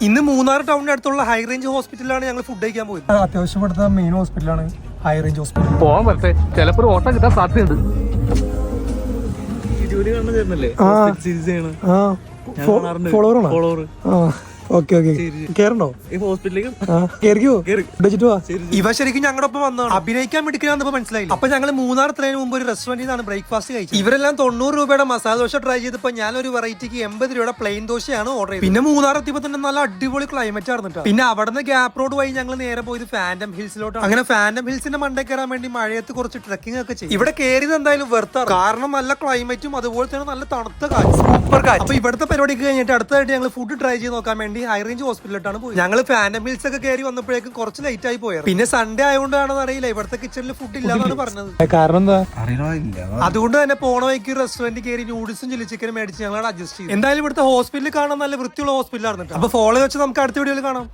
ഇന്ന് മൂന്നാർ ടൗണിന് അടുത്തുള്ള high range ഹോസ്പിറ്റലിലാണ് ഞങ്ങൾ ഫുഡ് കഴിക്കാൻ പോയത്. അത്യാവശ്യപ്പെടുത്ത മെയിൻ ഹോസ്പിറ്റലാണ് ഹൈ റേഞ്ച് ഹോസ്പിറ്റൽ. പോവാൻ പറ്റേ ചിലപ്പോൾ ഓട്ടം കിട്ടാൻ സാധ്യതയുണ്ട്. ഫോളോവർ ഓക്കെ കേറണ്ടോ ഈ ഹോസ്പിറ്റലിലേക്ക് ഇവ ശരിക്കും ഞങ്ങളുടെ ഒപ്പം വന്നതാണ്. അഭിനയിക്കാൻ മിടുക്കലാന്ന് മനസ്സിലായി. അപ്പൊ ഞങ്ങൾ മൂന്നാർ എത്തുന്നതിന് മുമ്പ് ഒരു റെസ്റ്റോറന്റിൽ നിന്നാണ് ബ്രേക്ക്ഫാസ്റ്റ് കഴിച്ചത്. ഇവരെല്ലാം 90 രൂപയുടെ മസാല ദോശ ട്രൈ ചെയ്തപ്പോ ഞാൻ ഒരു വെറൈറ്റിക്ക് 80 രൂപയുടെ പ്ലെയിൻ ദോശയാണ് ഓർഡർ ചെയ്തത്. പിന്നെ മൂന്നാർ എത്തിയപ്പോ തന്നെ നല്ല അടിപൊളി ക്ലൈമറ്റ് ആയിരുന്നു. പിന്നെ അവിടുന്ന് ഗ്യാപ് റോഡ് വഴി ഞങ്ങൾ നേരെ പോയത് ഫാൻഡം ഹിൽസിലോട്ട്. അങ്ങനെ ഫാൻഡം ഹിൽസിന്റെ മണ്ടേ കയറാൻ വേണ്ടി മഴയത്ത് കുറച്ച് ട്രക്കിംഗ് ഒക്കെ ചെയ്യും. ഇവിടെ കയറിയത് എന്തായാലും വെറുതെ, കാരണം നല്ല ക്ലൈമറ്റും അതുപോലെ തന്നെ നല്ല തണുത്ത കാറ്റ്, സൂപ്പർ കാറ്റ്. അപ്പൊ ഇവിടുത്തെ പരിപാടിക്ക് കഴിഞ്ഞിട്ട് അടുത്തായിട്ട് ഞങ്ങൾ ഫുഡ് ട്രൈ ചെയ്ത് നോക്കാൻ വേണ്ടി ഹൈ റേഞ്ച് ഹോസ്പിറ്റലിലോട്ടാണ് പോയത്. ഞങ്ങൾ ഫാൻഡം ഹിൽസ് ഒക്കെ കയറി വന്നപ്പോഴേക്കും കുറച്ച് ലേറ്റ് ആയി പോയത്. പിന്നെ സൺഡേ ആയതുകൊണ്ടാണെന്ന് അറിയില്ല, ഇവിടുത്തെ കിച്ചണിൽ ഫുഡ് ഇല്ലാന്നാണ് പറഞ്ഞത്. കാരണം എന്താ അതുകൊണ്ട് തന്നെ പോണ വഴിക്ക് റെസ്റ്റോറന്റ് കയറി നൂഡിൽസും ചില്ലി ചിക്കനും മേടിച്ച് ഞങ്ങൾ അഡ്ജസ്റ്റ് ചെയ്തു. എന്തായാലും ഇവിടുത്തെ ഹോസ്പിറ്റലിൽ കാണാൻ നല്ല വൃത്തിയുള്ള ഹോസ്പിറ്റലായിരുന്നു. അപ്പൊ ഫോളോ വെച്ച് നമുക്ക് അടുത്ത വീഡിയോയിൽ കാണാം.